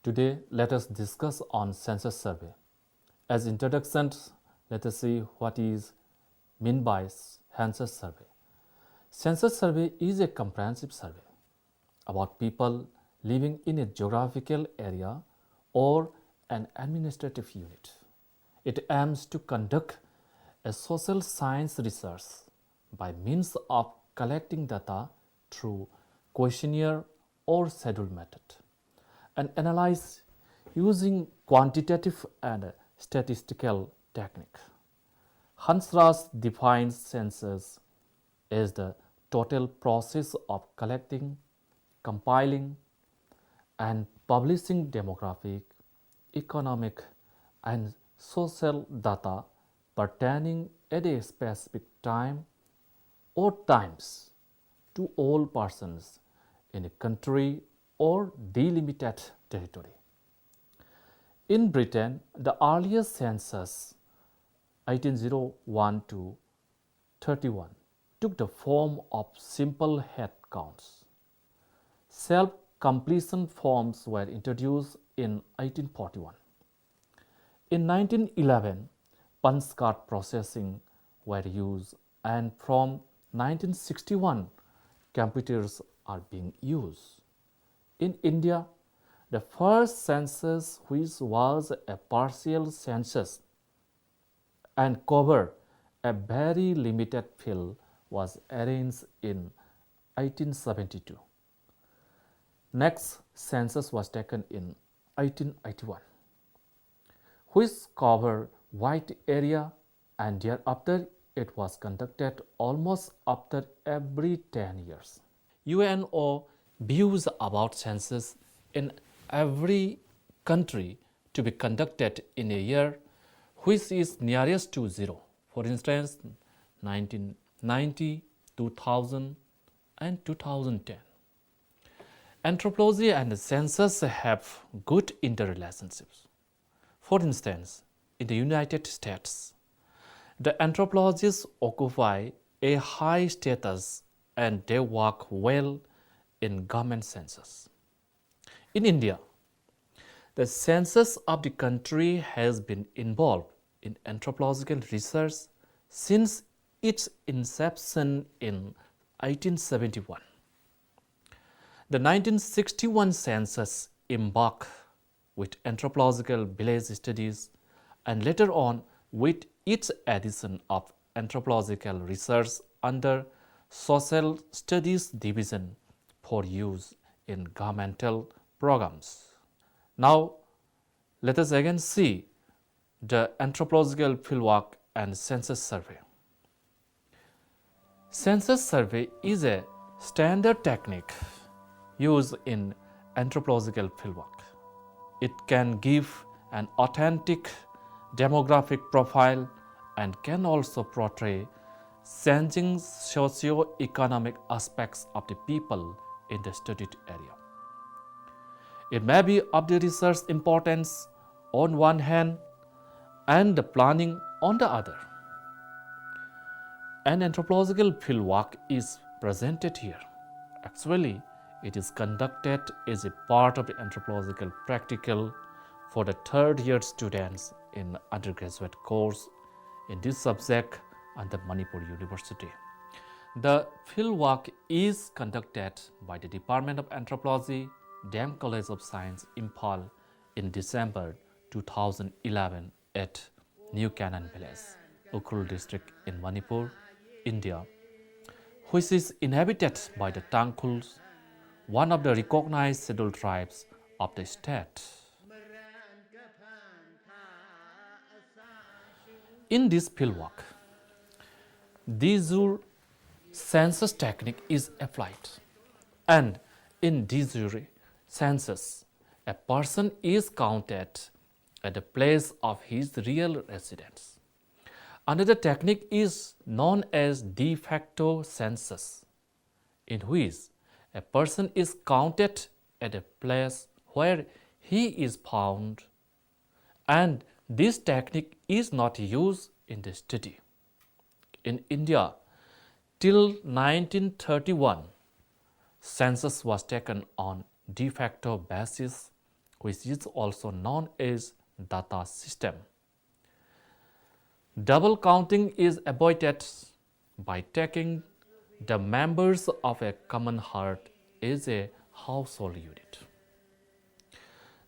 Today, let us discuss on census survey. As introduction, let us see what is meant by census survey. Census survey is a comprehensive survey about people living in a geographical area or an administrative unit. It aims to conduct a social science research by means of collecting data through questionnaire or schedule method and analyze using quantitative and statistical technique. Hansras defines census as the total process of collecting, compiling, and publishing demographic, economic, and social data pertaining at a specific time or times to all persons in a country or delimited territory. In Britain, the earliest census, 1801 to 31, took the form of simple head counts. Self-completion forms were introduced in 1841. In 1911, punch card processing were used, and from 1961, computers are being used. In India, the first census, which was a partial census and covered a very limited field, was arranged in 1872. Next census was taken in 1881, which covered wide area, and thereafter it was conducted almost after every 10 years. UNO views about census in every country to be conducted in a year which is nearest to zero. For instance, 1990, 2000, and 2010. Anthropology and census have good interrelationships. For instance, in the United States, the anthropologists occupy a high status and they work well in government census. In India, the census of the country has been involved in anthropological research since its inception in 1871. The 1961 census embarked with anthropological village studies and later on with its addition of anthropological research under Social Studies Division for use in governmental programs. Now, let us again see the anthropological fieldwork and census survey. Census survey is a standard technique used in anthropological fieldwork. It can give an authentic demographic profile and can also portray changing socio-economic aspects of the people in the studied area. It may be of the research importance on one hand and the planning on the other. An anthropological fieldwork is presented here. Actually, it is conducted as a part of the anthropological practical for the third-year students in undergraduate course in this subject at the Manipur University. The fieldwork is conducted by the Department of Anthropology, Dam College of Science, Imphal in December 2011 at New Canaan Village, Ukhrul district in Manipur, India, which is inhabited by the Tangkhuls, one of the recognized scheduled tribes of the state. In this fieldwork, de jure census technique is applied, and in de jure census, a person is counted at the place of his real residence. Another technique is known as de facto census, in which a person is counted at a place where he is found, and this technique is not used in the study. In India, till 1931, census was taken on de facto basis which is also known as data system. Double counting is avoided by taking the members of a common hearth as a household unit.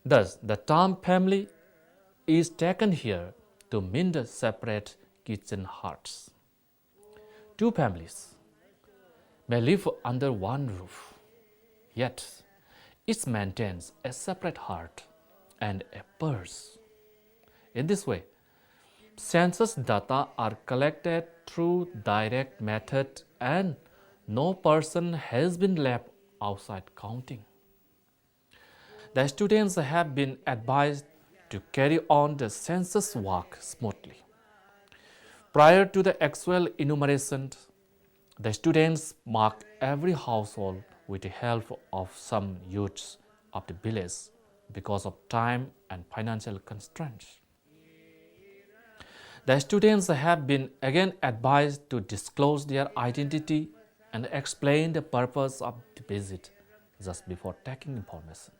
Thus, the term family is taken here to mean the separate kitchen hearths. Two families may live under one roof, yet each maintains a separate hearth and a purse. In this way, census data are collected through direct method and no person has been left outside counting. The students have been advised to carry on the census work smoothly. Prior to the actual enumeration, the students mark every household with the help of some youths of the village because of time and financial constraints. The students have been again advised to disclose their identity and explain the purpose of the visit just before taking information.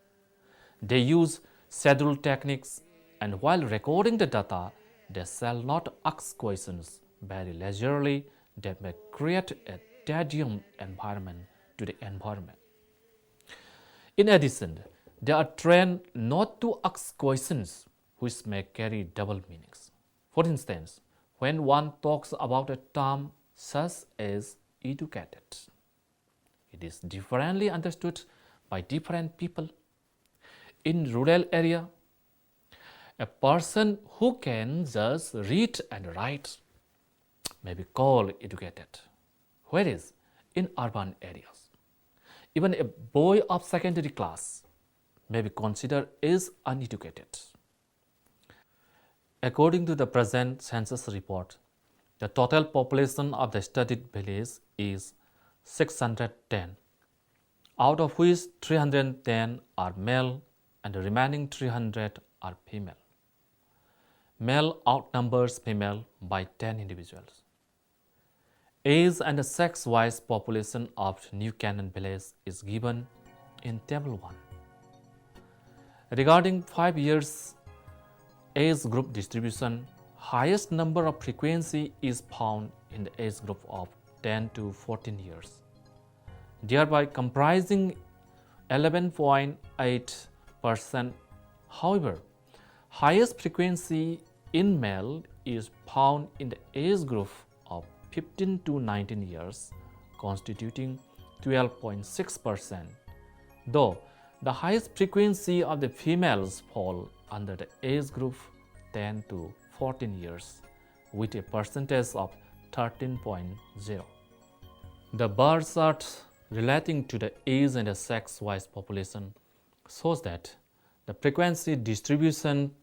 They use schedule techniques, and while recording the data, they shall not ask questions very leisurely that may create a tedious environment to the environment. In addition, they are trained not to ask questions which may carry double meanings. For instance, when one talks about a term such as educated, it is differently understood by different people. In rural area, a person who can just read and write may be called educated, whereas in urban areas, even a boy of secondary class may be considered as uneducated. According to the present census report, the total population of the studied village is 610, out of which 310 are male and the remaining 300 are female. Male outnumbers female by 10 individuals. Age and sex-wise population of New Canaan village is given in Table 1. Regarding 5 years age group distribution, highest number of frequency is found in the age group of 10 to 14 years, thereby comprising 11.8%. However, highest frequency in male is found in the age group of 15 to 19 years, constituting 12.6%, though the highest frequency of the females fall under the age group 10 to 14 years, with a percentage of 13.0. The bar chart relating to the age and the sex-wise population shows that the frequency distribution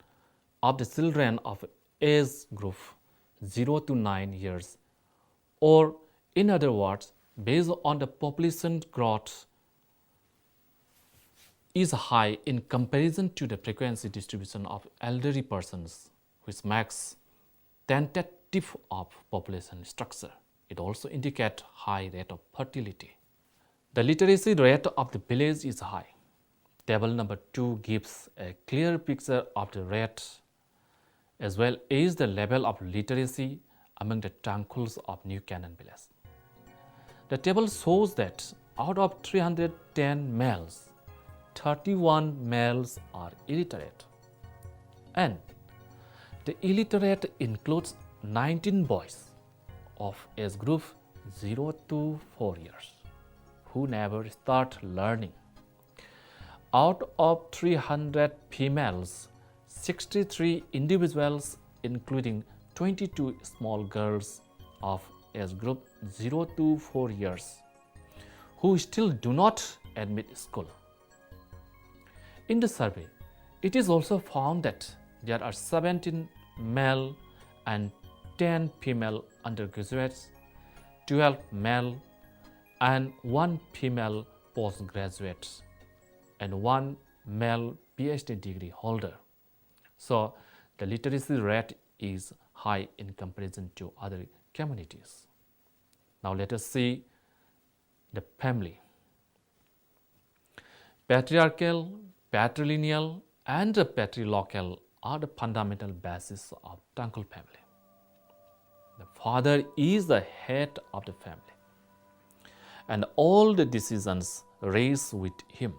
of the children of age group 0 to 9 years, or in other words, based on the population growth, is high in comparison to the frequency distribution of elderly persons, which makes tentative of population structure. It also indicates high rate of fertility. The literacy rate of the village is high. Table number 2 gives a clear picture of the rate as well as the level of literacy among the Tangkhuls of New Canaan village. The table shows that out of 310 males, 31 males are illiterate, and the illiterate includes 19 boys of age group 0 to 4 years who never start learning. Out of 300 females, 63 individuals, including 22 small girls of age group 0 to 4 years, who still do not admit school. In the survey, it is also found that there are 17 male and 10 female undergraduates, 12 male and 1 female postgraduates, and 1 male PhD degree holder. So the literacy rate is high in comparison to other communities. Now let us see the family. Patriarchal, patrilineal and the patriarchal are the fundamental basis of Tangkul family. The father is the head of the family, and all the decisions rest with him.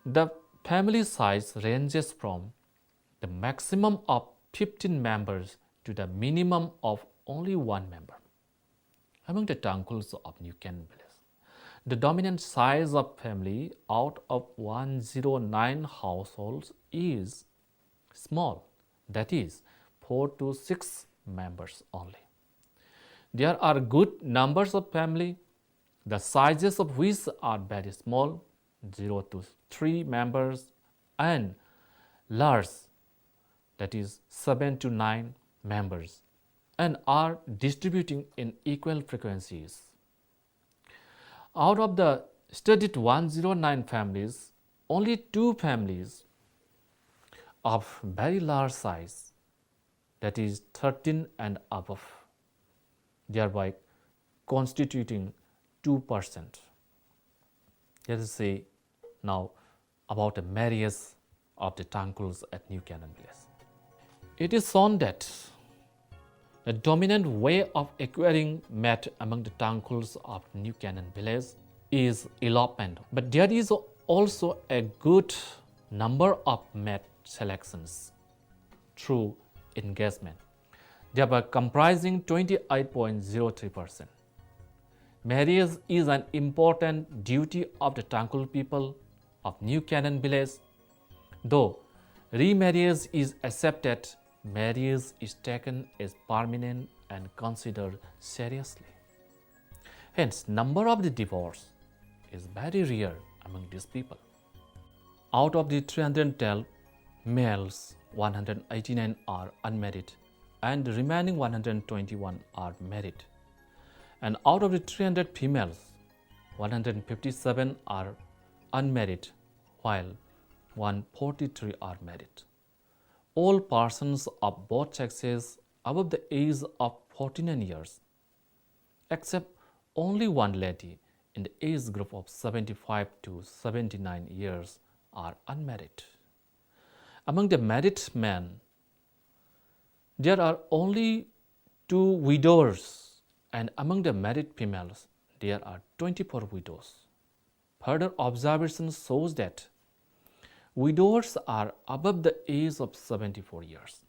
The family size ranges from the maximum of 15 members to the minimum of only one member. Among the Tangkuls of New Canaan village, the dominant size of family out of 109 households is small, that is 4 to 6 members only. There are good numbers of family, the sizes of which are very small, 0 to 3 members, and large, that is 7 to 9 members, and are distributing in equal frequencies. Out of the studied 109 families, only 2 families of very large size, that is 13 and above, thereby constituting 2%. Let us say now about the marriage of the Tangkuls at New Canaan village. It is shown that the dominant way of acquiring mate among the Tangkuls of New Canaan village is elopement, but there is also a good number of mate selections through engagement, thereby comprising 28.03%. Marriage is an important duty of the Tangkul people of New Canaan village. Though remarriage is accepted, marriage is taken as permanent and considered seriously. Hence, number of the divorce is very rare among these people. Out of the 312 males, 189 are unmarried and the remaining 121 are married. And out of the 300 females, 157 are unmarried while 143 are married. All persons of both sexes above the age of 49 years, except only one lady in the age group of 75 to 79 years, are unmarried. Among the married men, there are only 2 widowers, and among the married females, there are 24 widows. Further observation shows that widowers are above the age of 74 years,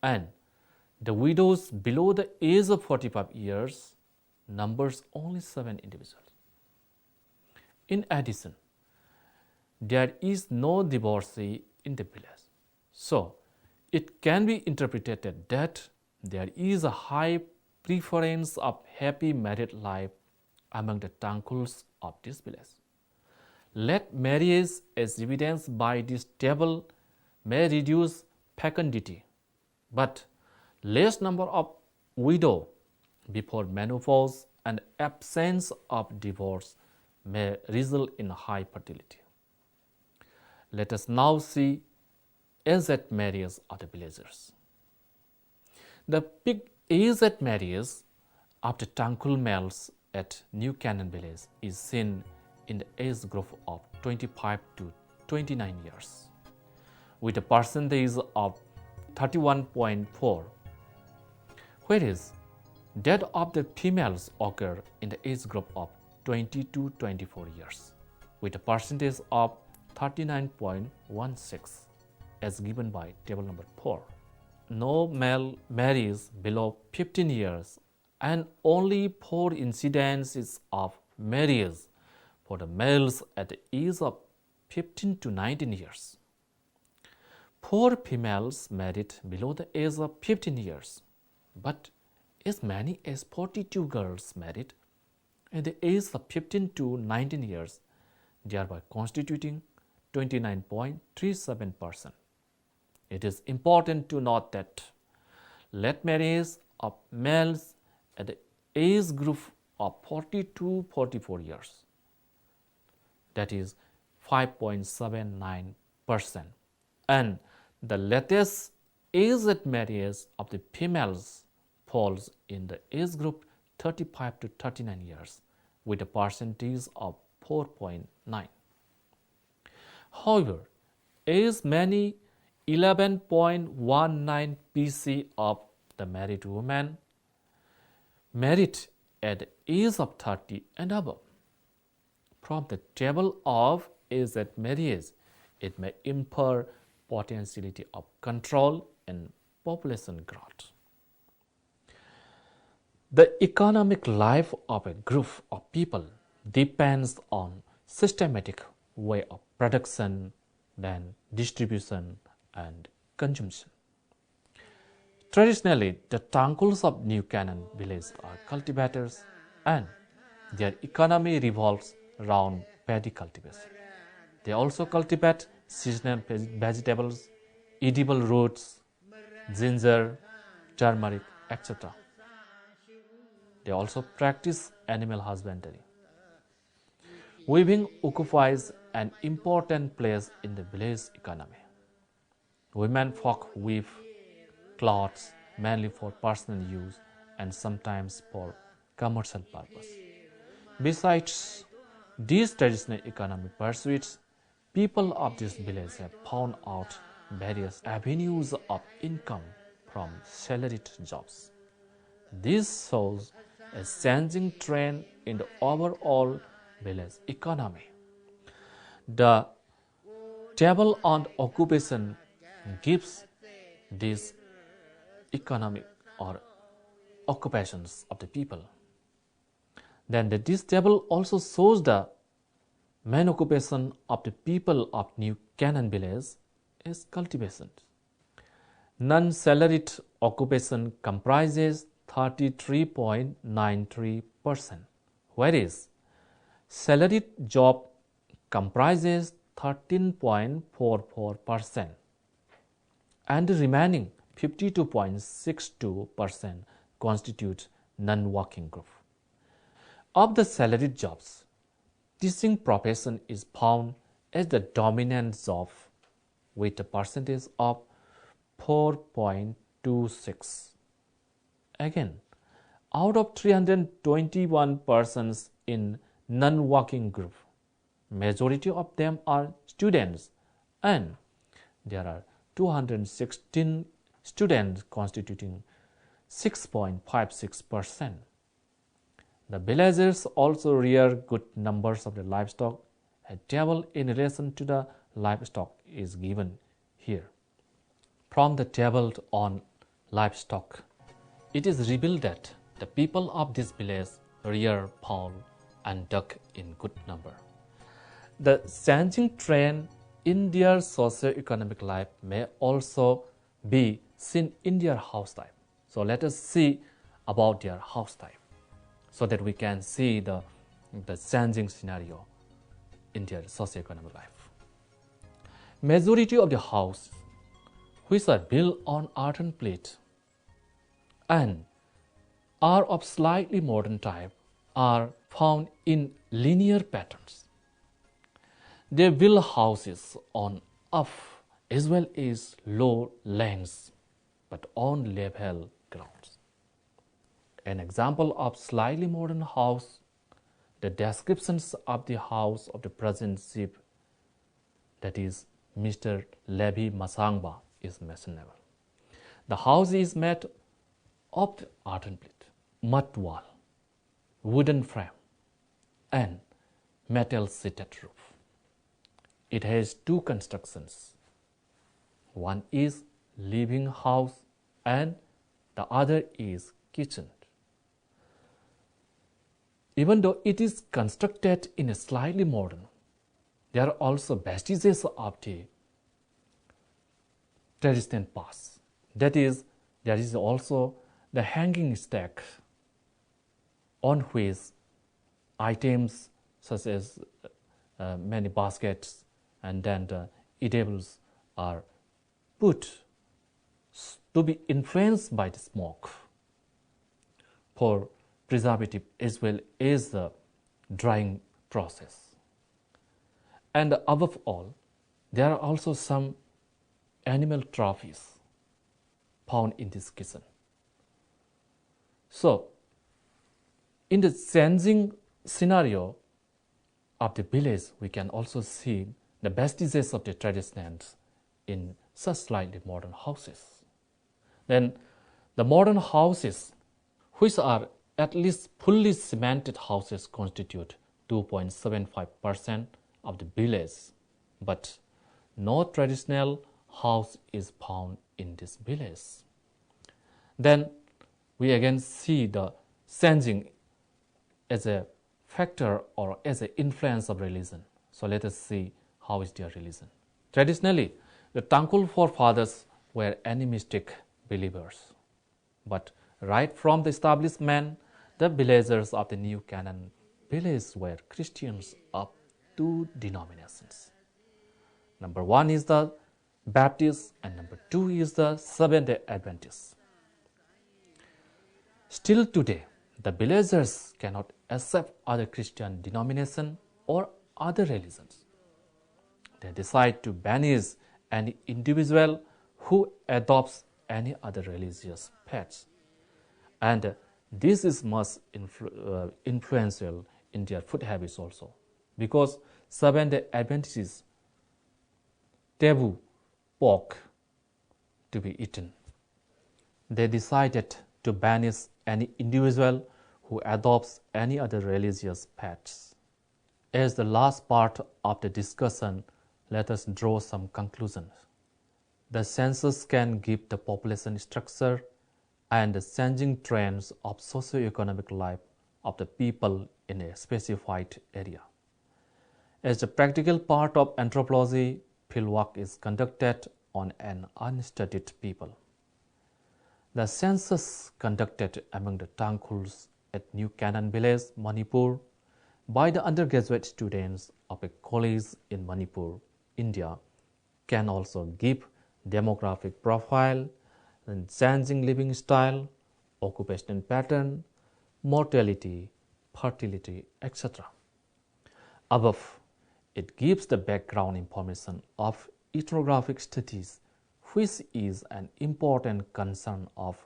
and the widows below the age of 45 years numbers only 7 individuals. In addition, there is no divorcee in the village, so it can be interpreted that there is a high preference of happy married life among the Tangkuls of this village. Late marriage, as evidenced by this table, may reduce fecundity, but less number of widow before menopause and absence of divorce may result in high fertility. Let us now see age at marriage of the villagers. The peak age at marriage of the Tangkul males at New Canaan village is seen in the age group of 25 to 29 years, with a percentage of 31.4, whereas that of the females occur in the age group of 20 to 24 years, with a percentage of 39.16, as given by table number 4. No male marries below 15 years, and only 4 incidences of marriage for the males at the age of 15 to 19 years. 4 females married below the age of 15 years, but as many as 42 girls married at the age of 15 to 19 years, thereby constituting 29.37%. It is important to note that late marriage of males at the age group of 40 to 44 years, that is 5.79%, and the latest age at marriage of the females falls in the age group 35 to 39 years with a percentage of 4.9. However, as many 11.19 PC of the married women married at the age of 30 and above. From the table of age at marriage, it may infer potentiality of control and population growth. The economic life of a group of people depends on systematic way of production, then distribution and consumption. Traditionally, the Tangkuls of New Canaan village are cultivators and their economy revolves around paddy cultivation. They also cultivate seasonal vegetables, edible roots, ginger, turmeric, etc. They also practice animal husbandry. Weaving occupies an important place in the village economy. Women folk weave cloths mainly for personal use and sometimes for commercial purpose. Besides these traditional economic pursuits, people of this village have found out various avenues of income from salaried jobs. This shows a changing trend in the overall village economy. The table on occupation gives these economic or occupations of the people. Then this table also shows the main occupation of the people of New Canaan village is cultivation. Non-salaried occupation comprises 33.93%, whereas salaried job comprises 13.44% and the remaining 52.62% constitute non-working group. Of the salaried jobs, teaching profession is found as the dominant job with a percentage of 4.26. Again, out of 321 persons in non-working group, majority of them are students and there are 216 students constituting 6.56%. The villagers also rear good numbers of the livestock. A table in relation to the livestock is given here. From the table on livestock, it is revealed that the people of this village rear fowl and duck in good number. The changing trend in their socio-economic life may also be seen in their house type. So let us see about their house type so that we can see the changing scenario in their socio-economic life. Majority of the houses which are built on earthen plate and are of slightly modern type are found in linear patterns. They build houses on up as well as low lands, but on level grounds. An example of slightly modern house, the descriptions of the house of the present chief, that is Mr. Levi Masangba, is mentionable. The house is made of earthen plate, mud wall, wooden frame, and metal sheeted roof. It has two constructions. One is living house and the other is kitchen. Even though it is constructed in a slightly modern, there are also vestiges of the traditional past. That is, there is also the hanging stack on which items such as many baskets and then the eatables are put to be influenced by the smoke for preservative as well as the drying process. And above all, there are also some animal trophies found in this kitchen. So, in the changing scenario of the village, we can also see the vestiges of the traditions in such slightly modern houses. Then the modern houses, which are at least fully cemented houses, constitute 2.75% of the village, but no traditional house is found in this village. Then we again see the changing as a factor or as an influence of religion. So let us see how is their religion. Traditionally, the Tangkhul forefathers were animistic believers. But right from the establishment, the villagers of the new Canaan village were Christians of two denominations. Number one is the Baptist and number two is the Seventh-day Adventist. Still today, the villagers cannot accept other Christian denomination or other religions. They decide to banish any individual who adopts any other religious faiths. And this is much influential in their food habits also, because Seventh-day Adventists taboo pork to be eaten. They decided to banish any individual who adopts any other religious faiths. As the last part of the discussion, let us draw some conclusions. The census can give the population structure and the changing trends of socio-economic life of the people in a specified area. As the practical part of anthropology, fieldwork is conducted on an unstudied people. The census conducted among the Tangkhuls at New Canaan Village, Manipur, by the undergraduate students of a college in Manipur, India, can also give demographic profile and changing living style, occupational pattern, mortality, fertility, etc. Above, it gives the background information of ethnographic studies, which is an important concern of